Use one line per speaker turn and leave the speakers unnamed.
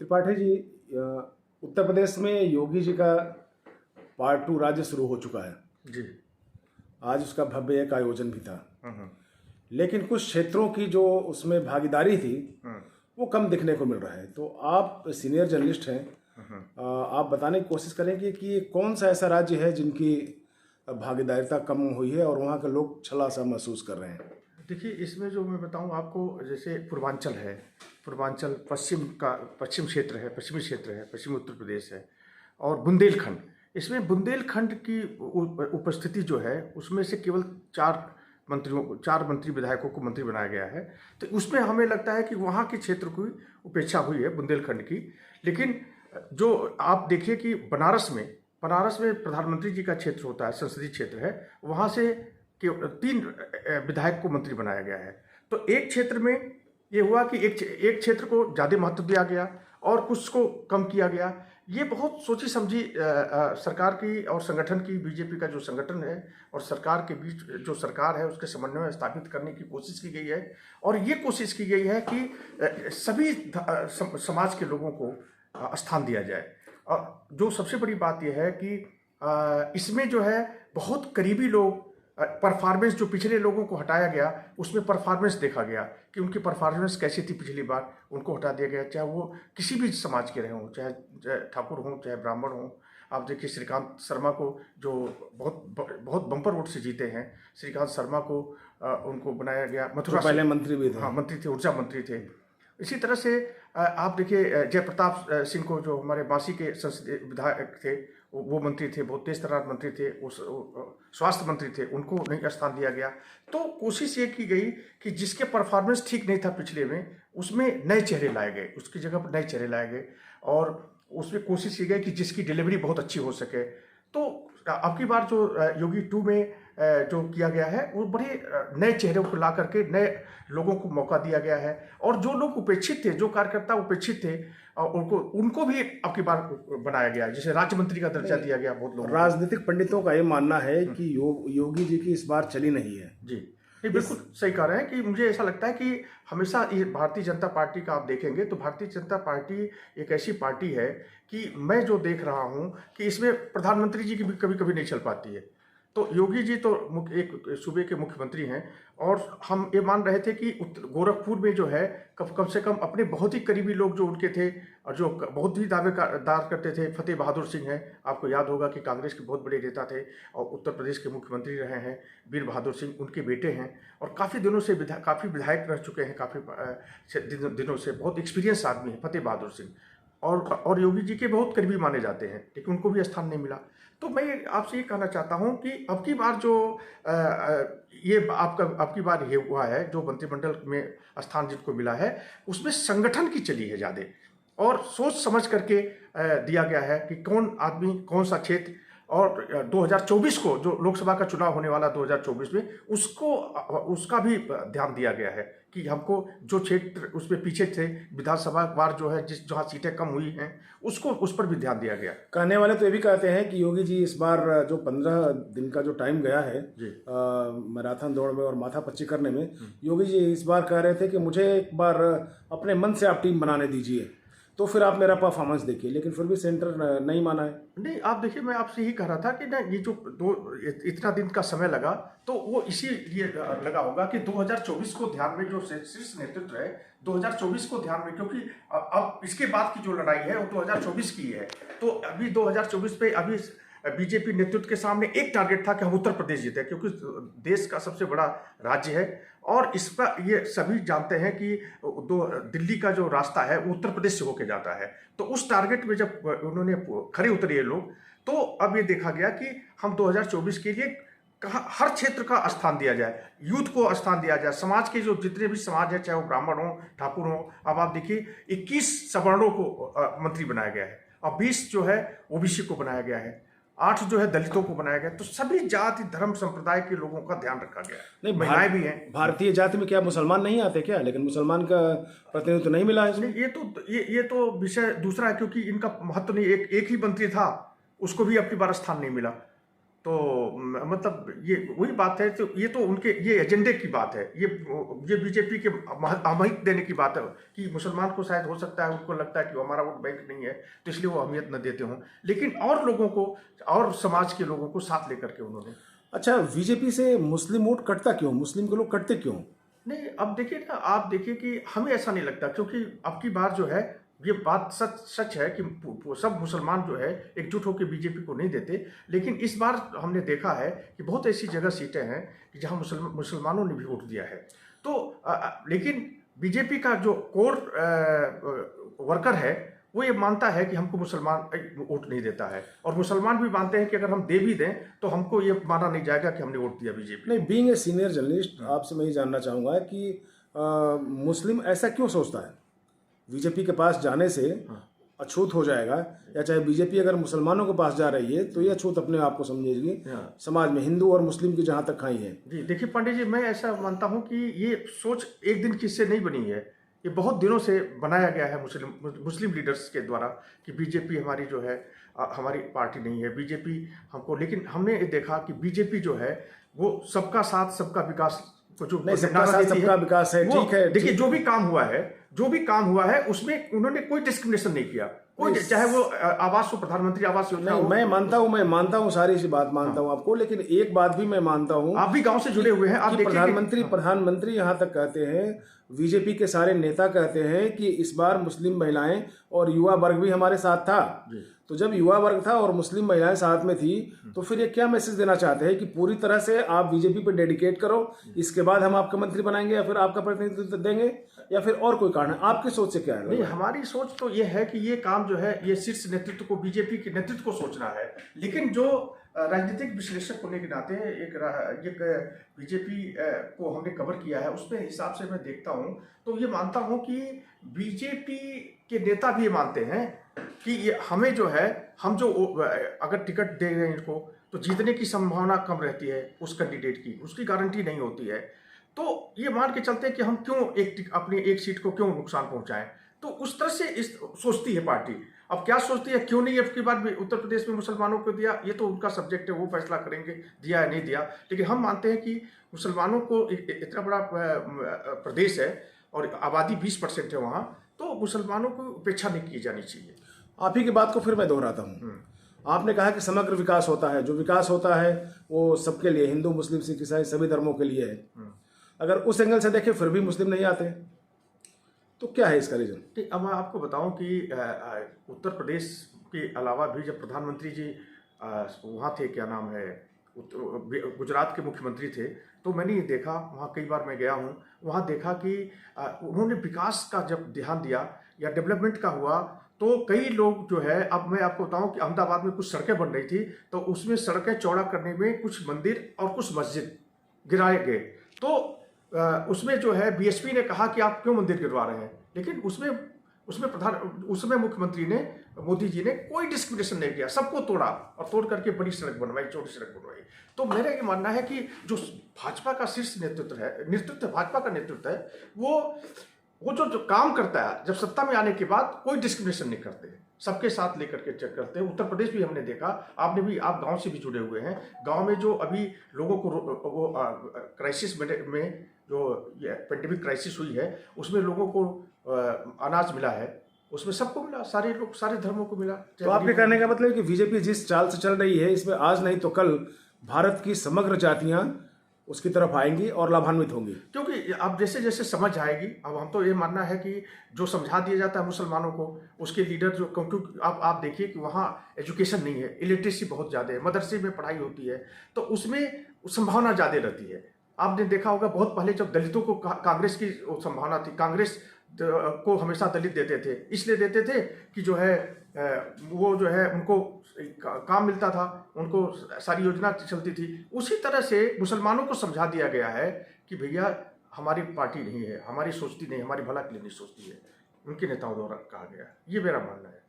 त्रिपाठी जी, उत्तर प्रदेश में योगी जी का पार्ट 2 राज्य शुरू हो चुका है
जी।
आज उसका भव्य एक आयोजन भी था।
हम्म।
लेकिन कुछ क्षेत्रों की जो उसमें भागीदारी थी
हम्म।
वो कम दिखने को मिल रहा है। तो आप सीनियर जर्नलिस्ट हैं, आप बताने की कोशिश करेंगे कि ये कौन सा ऐसा राज्य है जिनकी भागीदारिता कम हुई है और वहाँ के लोग छला सा महसूस कर रहे हैं।
देखिए, इसमें जो मैं बताऊं आपको, जैसे पूर्वांचल है, पूर्वांचल पश्चिम क्षेत्र है, पश्चिमी क्षेत्र है, पश्चिमी उत्तर प्रदेश है, और बुंदेलखंड। इसमें बुंदेलखंड की उपस्थिति जो है उसमें से केवल चार मंत्री विधायकों को मंत्री बनाया गया है। तो उसमें हमें लगता है कि वहाँ के क्षेत्र की उपेक्षा हुई है, बुंदेलखंड की। लेकिन जो आप देखिए कि बनारस में प्रधानमंत्री जी का क्षेत्र होता है, संसदीय क्षेत्र है, वहाँ से कि 3 विधायक को मंत्री बनाया गया है। तो एक क्षेत्र में ये हुआ कि एक क्षेत्र को ज़्यादा महत्व दिया गया और कुछ को कम किया गया। ये बहुत सोची समझी सरकार की और संगठन की, बीजेपी का जो संगठन है और सरकार के बीच जो सरकार है उसके समन्वय स्थापित करने की कोशिश की गई है। और ये कोशिश की गई है कि सभी समाज के लोगों को स्थान दिया जाए। और जो सबसे बड़ी बात यह है कि इसमें जो है बहुत करीबी लोग, परफॉर्मेंस जो पिछले लोगों को हटाया गया उसमें परफॉर्मेंस देखा गया कि उनकी परफॉर्मेंस कैसी थी पिछली बार, उनको हटा दिया गया। चाहे वो किसी भी समाज के रहे हों, चाहे ठाकुर हों, चाहे ब्राह्मण हों। आप देखिए श्रीकांत शर्मा को, जो बहुत बम्पर वोट से जीते हैं, श्रीकांत शर्मा को उनको बनाया गया। मथुरा
तो पहले मंत्री भी थे।
हाँ, मंत्री थे, ऊर्जा मंत्री थे। इसी तरह से आप देखिए जयप्रताप सिंह को, जो हमारे बांसी के संसदीय विधायक थे, वो मंत्री थे, बहुत तेज तर्रार मंत्री थे, स्वास्थ्य मंत्री थे, उनको नहीं स्थान दिया गया। तो कोशिश ये की गई कि जिसके परफॉर्मेंस ठीक नहीं था पिछले में, उसमें नए चेहरे लाए गए, उसकी जगह पर नए चेहरे लाए गए। और उसमें कोशिश की गई कि जिसकी डिलीवरी बहुत अच्छी हो सके। तो अब की बार जो योगी 2 में जो किया गया है वो बड़े नए चेहरों को ला करके नए लोगों को मौका दिया गया है। और जो लोग उपेक्षित थे, जो कार्यकर्ता उपेक्षित थे, उनको भी अब की बार बनाया गया है, जैसे राज्य मंत्री का दर्जा दिया गया बहुत लोगों को।
राजनीतिक पंडितों का ये मानना है कि योगी जी की इस बार चली नहीं है।
जी नहीं, बिल्कुल सही कह रहे हैं कि मुझे ऐसा लगता है कि हमेशा ये भारतीय जनता पार्टी का आप देखेंगे तो भारतीय जनता पार्टी एक ऐसी पार्टी है कि मैं जो देख रहा हूं कि इसमें प्रधानमंत्री जी की भी कभी कभी नहीं चल पाती है। तो योगी जी तो एक सूबे के मुख्यमंत्री हैं, और हम ये मान रहे थे कि गोरखपुर में जो है कम से कम अपने बहुत ही करीबी लोग जो उनके थे और जो बहुत ही दावेदार करते थे, फतेह बहादुर सिंह हैं, आपको याद होगा कि कांग्रेस के बहुत बड़े नेता थे और उत्तर प्रदेश के मुख्यमंत्री रहे हैं। वीर बहादुर सिंह उनके बेटे हैं और काफ़ी दिनों से काफ़ी विधायक रह चुके हैं, काफ़ी दिनों से बहुत एक्सपीरियंस आदमी है फतेह बहादुर सिंह, और योगी जी के बहुत करीबी माने जाते हैं, लेकिन उनको भी स्थान नहीं मिला। तो मैं आपसे ये कहना चाहता हूं कि अब की बार जो ये अब की बार ये हुआ है, जो मंत्रिमंडल में स्थान जिनको मिला है उसमें संगठन की चली है ज़्यादा, और सोच समझ करके दिया गया है कि कौन आदमी कौन सा क्षेत्र। और 2024 को जो लोकसभा का चुनाव होने वाला 2024 में, उसका भी ध्यान दिया गया है कि हमको जो क्षेत्र उसमें पीछे थे विधानसभा वार जो है, जहाँ सीटें कम हुई हैं उस पर भी ध्यान दिया गया।
कहने वाले तो ये भी कहते हैं कि योगी जी इस बार जो 15 दिन का जो टाइम गया है मैराथन दौड़ में और माथापच्ची करने में, योगी जी इस बार कह रहे थे कि मुझे एक बार अपने मन से आप टीम बनाने दीजिए तो फिर आप मेरा परफॉर्मेंस देखिए, लेकिन फिर भी सेंटर नहीं माना है।
नहीं, आप देखिए, मैं आपसे यही कह रहा था कि ना, ये जो इतना दिन का समय लगा तो वो इसीलिए लगा होगा कि 2024 को ध्यान में, जो शीर्ष नेतृत्व है 2024 को ध्यान में, क्योंकि अब इसके बाद की जो लड़ाई है वो 2024 की है। तो अभी 2024 पे अभी बीजेपी नेतृत्व के सामने एक टारगेट था कि हम उत्तर प्रदेश जीते, क्योंकि देश का सबसे बड़ा राज्य है और इस पर ये सभी जानते हैं कि दिल्ली का जो रास्ता है वो उत्तर प्रदेश से होके जाता है। तो उस टारगेट में जब उन्होंने खरे उतरे ये लोग, तो अब ये देखा गया कि हम 2024 के लिए हर क्षेत्र का स्थान दिया जाए, यूथ को स्थान दिया जाए, समाज के जो जितने भी समाज है, चाहे वो ब्राह्मण हो, ठाकुर हो। अब आप देखिए 21 सवर्णों को मंत्री बनाया गया है और 20 जो है ओबीसी को बनाया गया है, 8 जो है दलितों को बनाया गया। तो सभी जाति धर्म संप्रदाय के लोगों का ध्यान रखा गया।
नहीं,
महिलाएं भी हैं।
भारतीय जाति में क्या मुसलमान नहीं आते क्या? लेकिन मुसलमान का प्रतिनिधित्व नहीं मिला है इसमें।
ये तो विषय दूसरा है, क्योंकि इनका महत्व नहीं। एक ही मंत्री था, उसको भी अपनी बार स्थान नहीं मिला। तो मतलब ये वही बात है, तो ये तो उनके ये एजेंडे की बात है, ये बीजेपी के अहमियत देने की बात है कि मुसलमान को शायद हो सकता है उनको लगता है कि वो हमारा वोट बैंक नहीं है तो इसलिए वो अहमियत न देते हों, लेकिन और लोगों को और समाज के लोगों को साथ लेकर के उन्होंने।
अच्छा, बीजेपी से मुस्लिम वोट कटता क्यों, मुस्लिम के लोग कटते क्यों?
नहीं, अब देखिए ना, आप देखिए कि हमें ऐसा नहीं लगता, क्योंकि अब की बार जो है ये बात सच है कि सब मुसलमान जो है एकजुट होकर बीजेपी को नहीं देते, लेकिन इस बार हमने देखा है कि बहुत ऐसी जगह सीटें हैं कि जहां मुसलमानों ने भी वोट दिया है। तो लेकिन बीजेपी का जो कोर वर्कर है वो ये मानता है कि हमको मुसलमान वोट नहीं देता है, और मुसलमान भी मानते हैं कि अगर हम दे भी दें तो हमको ये माना नहीं जाएगा कि हमने वोट दिया बीजेपी।
नहीं, बीइंग ए सीनियर जर्नलिस्ट आपसे मैं ये जानना चाहूँगा कि मुस्लिम ऐसा क्यों सोचता है बीजेपी के पास जाने से अछूत हो जाएगा, या चाहे बीजेपी अगर मुसलमानों के पास जा रही है तो ये अछूत अपने आप को समझेगी समाज में, हिंदू और मुस्लिम की जहाँ तक खाई है।
जी देखिए पंडित जी, मैं ऐसा मानता हूँ कि ये सोच एक दिन किससे नहीं बनी है, ये बहुत दिनों से बनाया गया है मुस्लिम लीडर्स के द्वारा कि बीजेपी हमारी जो है हमारी पार्टी नहीं है बीजेपी हमको। लेकिन हमने ये देखा कि बीजेपी जो है वो सबका साथ सबका विकास को जो
सबका साथ सबका विकास है, ठीक है।
देखिए जो भी काम हुआ है उसमें उन्होंने कोई डिस्क्रिमिनेशन नहीं किया, कोई चाहे वो आवास हो, प्रधानमंत्री आवास योजना हो।
मैं मानता हूँ सारी सी बात मानता हूँ आपको, लेकिन एक बात भी मैं मानता हूँ,
आप भी गांव से जुड़े हुए हैं, आप
प्रधानमंत्री यहाँ तक कहते हैं, बीजेपी के सारे नेता कहते हैं कि इस बार मुस्लिम महिलाएं और युवा वर्ग भी हमारे साथ था। तो जब युवा वर्ग था और मुस्लिम महिलाएं साथ में थी तो फिर ये क्या मैसेज देना चाहते हैं कि पूरी तरह से आप बीजेपी पे डेडिकेट करो, इसके बाद हम आपका मंत्री बनाएंगे या फिर आपका प्रतिनिधित्व देंगे, या फिर और कोई कारण है? आपकी सोच से क्या है?
नहीं, हमारी सोच तो ये है कि ये काम जो है ये शीर्ष नेतृत्व को, बीजेपी के नेतृत्व को सोचना है, लेकिन जो राजनीतिक विश्लेषक होने के नाते एक बीजेपी को हमने कवर किया है उसमें हिसाब से मैं देखता हूँ तो ये मानता हूँ कि बीजेपी के नेता भी ये मानते हैं कि ये हमें जो है, हम जो अगर टिकट दे रहे हैं इनको तो जीतने की संभावना कम रहती है उस कैंडिडेट की, उसकी गारंटी नहीं होती है। तो ये मान के चलते हैं कि हम क्यों अपनी एक सीट को क्यों नुकसान पहुंचाएं, तो उस तरह से सोचती है पार्टी। अब क्या सोचती है, क्यों नहीं अब की बार उत्तर प्रदेश में मुसलमानों को दिया, ये तो उनका सब्जेक्ट है, वो फैसला करेंगे दिया या नहीं दिया। लेकिन हम मानते हैं कि मुसलमानों को इतना बड़ा प्रदेश है और आबादी 20% है वहाँ, तो मुसलमानों को उपेक्षा नहीं की जानी चाहिए।
आप ही की बात को फिर मैं दोहराता हूँ, आपने कहा कि समग्र विकास होता है, जो विकास होता है वो सबके लिए, हिंदू मुस्लिम सिख ईसाई सभी धर्मों के लिए है। अगर उस एंगल से देखें फिर भी मुस्लिम नहीं आते, तो क्या है इसका रीजन?
अब मैं आपको बताऊं कि उत्तर प्रदेश के अलावा भी जब प्रधानमंत्री जी वहाँ थे, क्या नाम है, गुजरात के मुख्यमंत्री थे, तो मैंने ये देखा, वहाँ कई बार मैं गया हूँ, वहाँ देखा कि उन्होंने विकास का जब ध्यान दिया या डेवलपमेंट का हुआ तो कई लोग जो है, अब मैं आपको बताऊं कि अहमदाबाद में कुछ सड़कें बन रही थी तो उसमें सड़कें चौड़ा करने में कुछ मंदिर और कुछ मस्जिद गिराए गए, तो उसमें जो है बीएसपी ने कहा कि आप क्यों मंदिर गिरवा रहे हैं, लेकिन उसमें मुख्यमंत्री ने, मोदी जी ने कोई डिस्क्रिमिनेशन नहीं किया, सबको तोड़ा और तोड़ करके बड़ी सड़क बनवाई, छोटी सड़क बनवाई। तो मेरा ये मानना है कि जो भाजपा का शीर्ष नेतृत्व भाजपा का नेतृत्व है, वो जो काम करता है, जब सत्ता में आने के बाद कोई डिस्क्रिमिनेशन नहीं करते, सबके साथ लेकर के चेक करते हैं। उत्तर प्रदेश भी हमने देखा, आप गांव से भी जुड़े हुए हैं, गांव में जो अभी लोगों को वो क्राइसिस में जो पेंडेमिक क्राइसिस हुई है उसमें लोगों को अनाज मिला है, उसमें सबको मिला, सारे लोग, सारे धर्मों को मिला।
तो आपके कहने का मतलब है कि बीजेपी जिस चाल से चल रही है इसमें आज नहीं तो कल भारत की समग्र जातियां उसकी तरफ आएंगी और लाभान्वित होंगी,
क्योंकि अब जैसे जैसे समझ आएगी। अब हम तो ये मानना है कि जो समझा दिया जाता है मुसलमानों को, उसके लीडर जो, क्योंकि आप देखिए कि वहाँ एजुकेशन नहीं है, इलिटरेसी बहुत ज़्यादा है, मदरसे में पढ़ाई होती है तो उसमें संभावना ज़्यादा रहती है। आपने देखा होगा बहुत पहले जब दलितों को कांग्रेस की संभावना थी, कांग्रेस को हमेशा दलित देते थे, इसलिए देते थे कि जो है वो जो है उनको काम मिलता था, उनको सारी योजना चलती थी। उसी तरह से मुसलमानों को समझा दिया गया है कि भैया हमारी पार्टी नहीं है, हमारी सोचती नहीं, हमारी भला के लिए नहीं सोचती है, उनके नेताओं द्वारा कहा गया। ये मेरा मानना है।